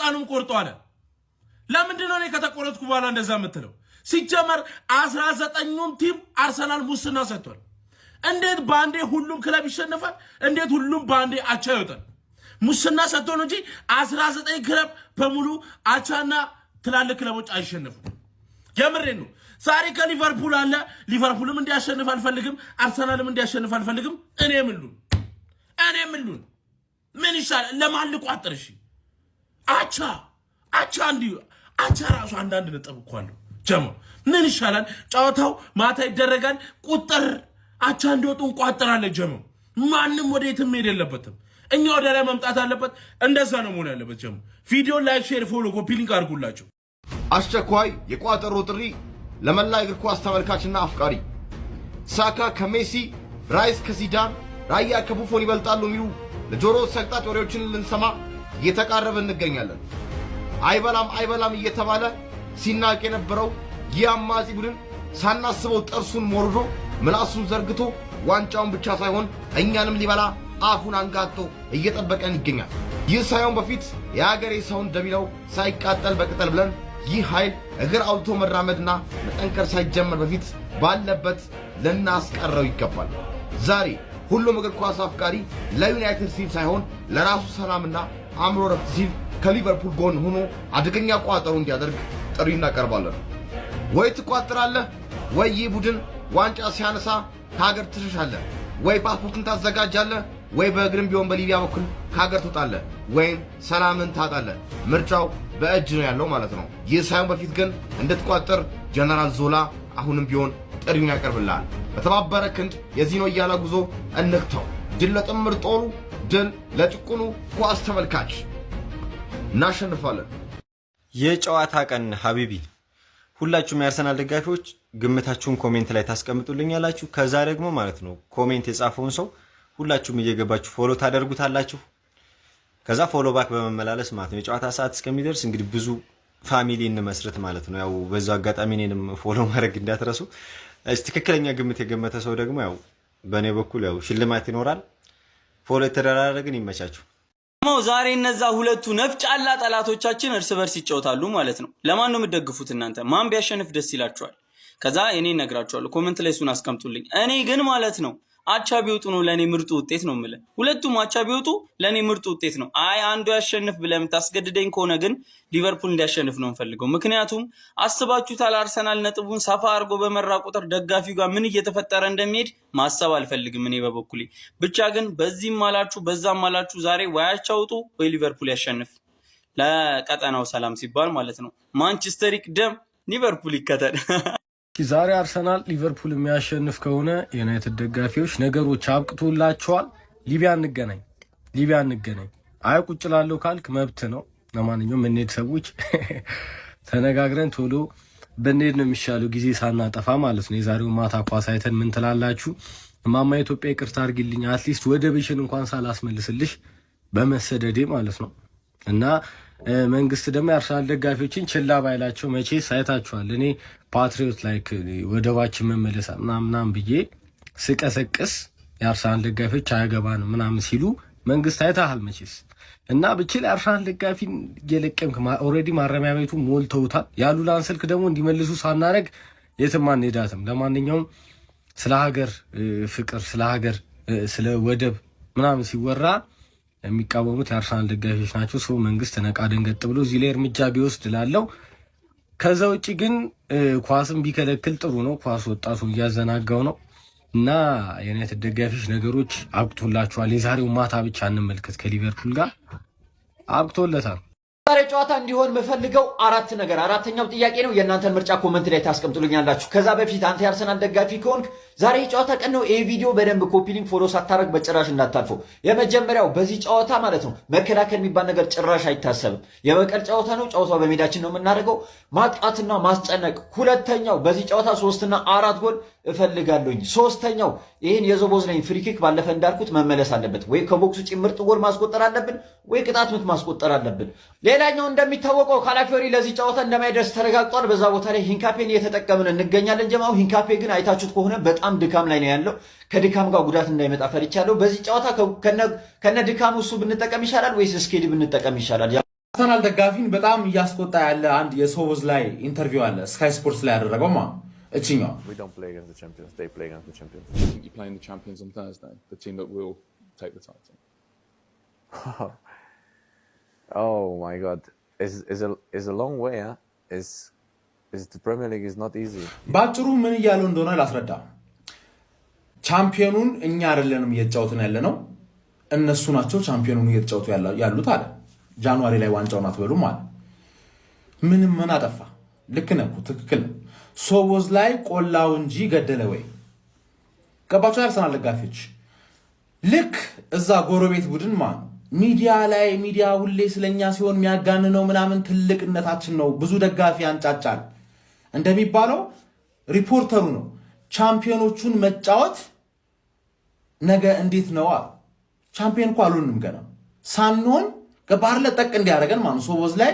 ህፃኑም ቆርጦ አለ። ለምንድን ነው እኔ ከተቆረጥኩ በኋላ እንደዛ የምትለው? ሲጀመር 19ኙም ቲም አርሰናል ሙስና ሰጥቷል። እንዴት ባንዴ ሁሉም ክለብ ይሸነፋል? እንዴት ሁሉም ባንዴ አቻ ይወጣል? ሙስና ሰጥቶ ነው እንጂ 19 ክለብ በሙሉ አቻና ትላልቅ ክለቦች አይሸነፉም። የምሬን ነው። ዛሬ ከሊቨርፑል አለ። ሊቨርፑልም እንዲያሸንፍ አልፈልግም፣ አርሰናልም እንዲያሸንፍ አልፈልግም። እኔ ምሉን ምን ይሻላል? ለማልቁ አጥርሽ አቻ አቻ ራሱ አንዳንድ ነጥብ እኮ አለው። ጀሞ ምን ይሻላል? ጨዋታው ማታ ይደረጋል። ቁጥር አቻ እንዲወጡ እንቋጥራለን። ጀሞ ማንም ወደ የትም መሄድ የለበትም። እኛ ወደ ላይ መምጣት አለበት። እንደዛ ነው መሆን ያለበት። ጀሞ ቪዲዮ ላይክ፣ ሼር፣ ፎሎ፣ ኮፒ ሊንክ አድርጉላችሁ። አስቸኳይ የቋጠሮ ጥሪ ለመላ እግር ኳስ ተመልካችና አፍቃሪ። ሳካ ከሜሲ፣ ራይስ ከዚዳን፣ ራያ ከቡፎን ይበልጣሉ የሚሉ ለጆሮ ሰቅጣጭ ወሬዎችን ልንሰማ እየተቃረበ እንገኛለን። አይበላም እየተባለ ሲናቅ የነበረው ይህ አማጺ ቡድን ሳናስበው ጥርሱን ሞርዶ ምላሱን ዘርግቶ ዋንጫውን ብቻ ሳይሆን እኛንም ሊበላ አፉን አንጋጦ እየጠበቀን ይገኛል። ይህ ሳይሆን በፊት የሀገሬ ሰውን እንደሚለው ሳይቃጠል በቅጠል ብለን ይህ ኃይል እግር አውጥቶ መራመድና መጠንከር ሳይጀመር በፊት ባለበት ልናስቀረው ይገባል። ዛሬ ሁሉም እግር ኳስ አፍቃሪ ለዩናይትድ ሲል ሳይሆን ለራሱ ሰላምና አእምሮ ረፍት ሲል ከሊቨርፑል ጎን ሆኖ አደገኛ ቋጠሮ እንዲያደርግ ጥሪ እናቀርባለን። ወይ ትቋጥራለህ፣ ወይ ይህ ቡድን ዋንጫ ሲያነሳ ከሀገር ትሸሻለህ፣ ወይ ፓስፖርትን ታዘጋጃለህ፣ ወይ በእግርም ቢሆን በሊቢያ በኩል ከሀገር ትወጣለህ፣ ወይም ሰላምን ታጣለህ። ምርጫው በእጅ ነው ያለው ማለት ነው። ይህ ሳይሆን በፊት ግን እንድትቋጥር ጀነራል ዞላ አሁንም ቢሆን ጥሪውን ያቀርብልሃል። በተባበረ ክንድ የዚህኖ እያላ ጉዞ እንክተው። ድል ለጥምር ጦሩ፣ ድል ለጭቁኑ ኳስ ተመልካች። እናሸንፋለን። የጨዋታ ቀን ሀቢቢ። ሁላችሁም የአርሰናል ደጋፊዎች ግምታችሁን ኮሜንት ላይ ታስቀምጡልኛላችሁ። ከዛ ደግሞ ማለት ነው ኮሜንት የጻፈውን ሰው ሁላችሁም እየገባችሁ ፎሎ ታደርጉታላችሁ። ከዛ ፎሎ ባክ በመመላለስ ማለት ነው የጨዋታ ሰዓት እስከሚደርስ እንግዲህ ብዙ ፋሚሊ እንመስረት ማለት ነው። ያው በዛው አጋጣሚ እኔንም ፎሎ ማድረግ እንዳትረሱ። ትክክለኛ ግምት የገመተ ሰው ደግሞ ያው በእኔ በኩል ያው ሽልማት ይኖራል። ፎሎ የተደራረግን ይመቻችሁ። ዛሬ እነዛ ሁለቱ ነፍጫላ ጠላቶቻችን እርስ በርስ ይጫወታሉ ማለት ነው። ለማን ነው የምትደግፉት እናንተ? ማን ቢያሸንፍ ደስ ይላችኋል? ከዛ እኔ እነግራችኋለሁ። ኮሜንት ላይ እሱን አስቀምጡልኝ። እኔ ግን ማለት ነው አቻ ቢወጡ ነው ለኔ ምርጡ ውጤት ነው የምልህ። ሁለቱም አቻ ቢወጡ ለኔ ምርጡ ውጤት ነው። አይ አንዱ ያሸንፍ ብለህ የምታስገድደኝ ከሆነ ግን ሊቨርፑል እንዲያሸንፍ ነው የምፈልገው። ምክንያቱም አስባችሁታል፣ አርሰናል ነጥቡን ሰፋ አድርጎ በመራ ቁጥር ደጋፊው ጋር ምን እየተፈጠረ እንደሚሄድ ማሰብ አልፈልግም እኔ በበኩሌ። ብቻ ግን በዚህም አላችሁ በዛም አላችሁ ዛሬ ወይ አቻ ውጡ ወይ ሊቨርፑል ያሸንፍ፣ ለቀጠናው ሰላም ሲባል ማለት ነው። ማንቸስተር ይቅደም፣ ሊቨርፑል ይከተል። ዛሬ አርሰናል ሊቨርፑል የሚያሸንፍ ከሆነ የዩናይትድ ደጋፊዎች ነገሮች አብቅቶላቸዋል። ሊቢያ እንገናኝ። አይ ቁጭ ላለው ካልክ መብት ነው። ለማንኛውም እንሄድ ሰዎች ተነጋግረን ቶሎ በእንሄድ ነው የሚሻለው፣ ጊዜ ሳናጠፋ ማለት ነው። የዛሬው ማታ ኳስ አይተን ምን ትላላችሁ? ማማ ኢትዮጵያ ይቅርታ አድርጊልኝ፣ አትሊስት ወደብሽን እንኳን ሳላስመልስልሽ በመሰደዴ ማለት ነው። እና መንግስት ደግሞ የአርሰናል ደጋፊዎችን ችላ ባይላቸው መቼስ አይታችኋል። እኔ ፓትሪዮት ላይክ ወደባችን መመለሳ ምናምን ብዬ ስቀሰቅስ የአርሰናል ደጋፊዎች አያገባንም ምናምን ሲሉ መንግስት አይታሃል መቼስ። እና ብቻ አርሰናል ደጋፊ እየለቀምክ ኦልሬዲ ማረሚያ ቤቱ ሞልተውታል። ያሉላን ስልክ ደግሞ እንዲመልሱ ሳናረግ የትም አንሄዳትም። ለማንኛውም ስለ ሀገር ፍቅር፣ ስለ ሀገር፣ ስለ ወደብ ምናምን ሲወራ የሚቃወሙት የአርሰናል ደጋፊዎች ናቸው። ሰው መንግስት ነቃ ደንገጥ ብሎ እዚህ ላይ እርምጃ ቢወስድ ላለው። ከዛ ውጭ ግን ኳስም ቢከለክል ጥሩ ነው። ኳስ ወጣቱን እያዘናጋው ነው። እና የዩናይትድ ደጋፊዎች ነገሮች አብቅቶላቸዋል። የዛሬው ማታ ብቻ እንመልከት። ከሊቨርፑል ጋር አብቅቶለታል። ዛሬ ጨዋታ እንዲሆን የምፈልገው አራተኛው ጥያቄ ነው። የእናንተን ምርጫ ኮመንት ላይ ታስቀምጡልኛላችሁ። ከዛ በፊት አንተ የአርሰናል ደጋፊ ከሆንክ ዛሬ የጨዋታ ቀን ነው። ይህ ቪዲዮ በደንብ ኮፒ ሊንክ ፎሎ ሳታረግ በጭራሽ እንዳታልፈው። የመጀመሪያው በዚህ ጨዋታ ማለት ነው መከላከል የሚባል ነገር ጭራሽ አይታሰብም። የበቀል ጨዋታ ነው። ጨዋታው በሜዳችን ነው የምናደርገው። ማጥቃትና ማስጨነቅ። ሁለተኛው በዚህ ጨዋታ 3 እና 4 ጎል እፈልጋለሁኝ። ሶስተኛው ይህን የዞቦዝላይን ፍሪኪክ ባለፈ እንዳልኩት መመለስ አለበት። ወይ ከቦክስ ውጭ ምርጥ ጎል ማስቆጠር አለብን፣ ወይ ቅጣት ምት ማስቆጠር አለብን። ሌላኛው እንደሚታወቀው ካላፊዮሪ ለዚህ ጨዋታ እንደማይደርስ ተረጋግጧል። በዛ ቦታ ላይ ሂንካፔን እየተጠቀምን እንገኛለን። ጀማው ሂንካፔ ግን አይታችሁት ከሆነ በጣም ድካም ላይ ነው ያለው። ከድካም ጋር ጉዳት እንዳይመጣ ፈርቻለሁ። በዚህ ጨዋታ ከነ ድካሙ እሱ ብንጠቀም ይሻላል ወይስ ስኬዲ ብንጠቀም ይሻላል? አርሰናል ደጋፊን በጣም እያስቆጣ ያለ አንድ የሶቦዝ ላይ ኢንተርቪው አለ ስካይ ስፖርትስ ላይ ያደረገው ማለት እቺኛው We don't play against the champions. They play against the champions. You're playing the champions on Thursday, the team that will take the title. Oh my God, is a long way, huh? Is the Premier League is not easy. ባጭሩ ምን እያለው እንደሆነ ላስረዳ። ቻምፒዮኑን እኛ አይደለንም እየተጫወትን ያለ ነው፣ እነሱ ናቸው ቻምፒዮኑን እየተጫወቱ ያሉት አለ። ጃንዋሪ ላይ ዋንጫውን አትበሉም አለ። ምን አጠፋ? ልክ ነው፣ ትክክል ነው። ሶቦዝ ላይ ቆላው እንጂ ገደለ ወይ? ገባችሁ? አርሰናል ደጋፊዎች ልክ እዛ ጎረቤት ቡድን ሚዲያ ሁሌ ስለኛ ሲሆን የሚያጋንነው ምናምን ትልቅነታችን ነው፣ ብዙ ደጋፊ አንጫጫል እንደሚባለው ሪፖርተሩ ነው ቻምፒዮኖቹን መጫወት ነገ እንዴት ነው? ቻምፒዮን እኮ አልሆንም ገና ሳንሆን ገባር ለጠቅ እንዲያደርገን ሶቦዝ ላይ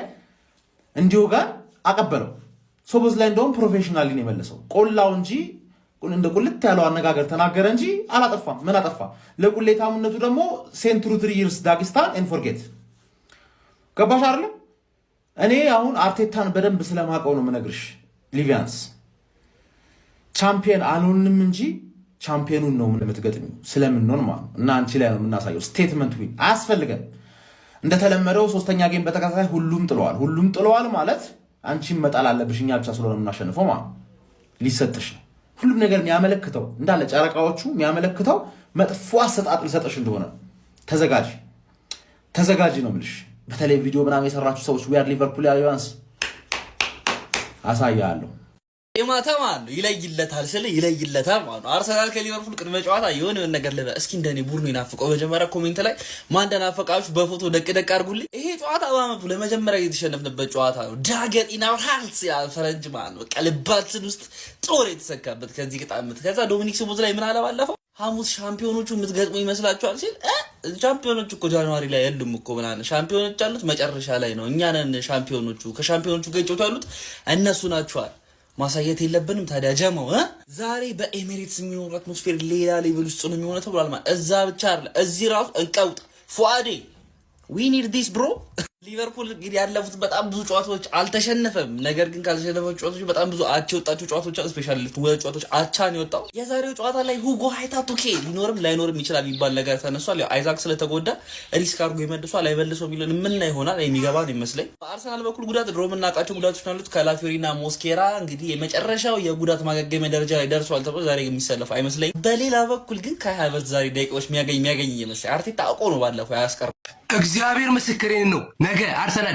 እንዲወጋን አቀበለው። ሶቦዝ ላይ እንደውም ፕሮፌሽናሊ ነው የመለሰው። ቆላው እንጂ እንደ ቁልት ያለው አነጋገር ተናገረ እንጂ አላጠፋም። ምን አጠፋ? ለቁሌታምነቱ ደግሞ ሴንትሩ 3 years ዳጊስታን ኤንድ ፎርጌት። ገባሽ አይደል? እኔ አሁን አርቴታን በደንብ ስለማውቀው ነው የምነግርሽ። ሊቪያንስ ቻምፒየን አልሆንም እንጂ ቻምፒየኑን ነው የምትገጥሚው ስለምንሆን እና አንቺ ላይ ነው የምናሳየው። ስቴትመንት ዊን አያስፈልገን። እንደተለመደው ሶስተኛ ጌም በተከታታይ ሁሉም ጥለዋል ማለት አንቺም መጣል አለብሽ። እኛ ብቻ ስለሆነ የምናሸንፈው ሊሰጥሽ ነው። ሁሉም ነገር የሚያመለክተው እንዳለ ጨረቃዎቹ የሚያመለክተው መጥፎ አሰጣጥ ሊሰጥሽ እንደሆነ ተዘጋጂ ነው የምልሽ። በተለይ ቪዲዮ ምናምን የሰራችሁ ሰዎች ዊ አር ሊቨርፑል ያሊያንስ አሳያለሁ። የማታ ማለት ነው ይለይለታል ማለት ነው። አርሰናል ከሊቨርፑል ቅድመ ጨዋታ የሆነ ነገር ለበ እስኪ እንደኔ ቡድኑ ይናፍቀው። መጀመሪያ ኮሜንት ላይ ማን እንደናፈቃችሁ በፎቶ ደቅ አድርጉልኝ። ይሄ ጨዋታ በአመቱ ለመጀመሪያ የተሸነፍንበት ጨዋታ ነው። ዳገት ኢናውሃልስ ያ ፈረንጅ ማለት ነው። ቀልባችን ውስጥ ጦር የተሰካበት ከዚህ ቅጣምት። ከዛ ዶሚኒክ ሶቦዝ ላይ ምን አለ ባለፈው ሐሙስ ሻምፒዮኖቹ የምትገጥሙ ይመስላችኋል ሲል ሻምፒዮኖቹ እኮ ጃንዋሪ ላይ የሉም እኮ ምናምን ሻምፒዮኖች ያሉት መጨረሻ ላይ ነው። እኛ ነን ሻምፒዮኖቹ። ከሻምፒዮኖቹ ጋር ጨዋታ ያሉት እነሱ ናቸዋል። ማሳየት የለብንም ታዲያ ጀማው ዛሬ በኤሚሬትስ የሚኖር አትሞስፌር ሌላ ሌቭል ውስጥ ነው የሚሆነው ተብሏል። ማለት እዛ ብቻ አይደለም እዚህ ራሱ እንቀውጥ ፉአዴ we need this bro። ሊቨርፑል እንግዲህ ያለፉት በጣም ብዙ ጨዋታዎች አልተሸነፈም። ነገር ግን ካልተሸነፈው ጨዋታዎች በጣም ብዙ አቻ የወጣቸው ጨዋታዎች አሉ። ስፔሻሊ ሁለት ጨዋታዎች አቻ ነው የወጣው። የዛሬው ጨዋታ ላይ ሁጎ ሃይታቱኬ ሊኖርም ላይኖርም ይችላል የሚባል ነገር ተነሷል። ያው አይዛክ ስለተጎዳ ሪስክ አድርጎ ይመልሷል አይመልሰው የሚለን ምን ይሆናል የሚገባን ይመስለኝ። በአርሰናል በኩል ጉዳት ድሮ የምናውቃቸው ጉዳቶች ናሉት። ካላፊዮሪና ሞስኬራ እንግዲህ የመጨረሻው የጉዳት ማገገሚያ ደረጃ ላይ ደርሷል ተብሎ ዛሬ የሚሰለፍ አይመስለኝ። በሌላ በኩል ግን ካይ ሃቨርትዝ ዛሬ ደቂቃዎች የሚያገኝ ይመስላል። አርቴታ አውቆ ነው ባለፈው ያስቀር። እግዚአብሔር ምስክሬን ነው ነገ አርሰናል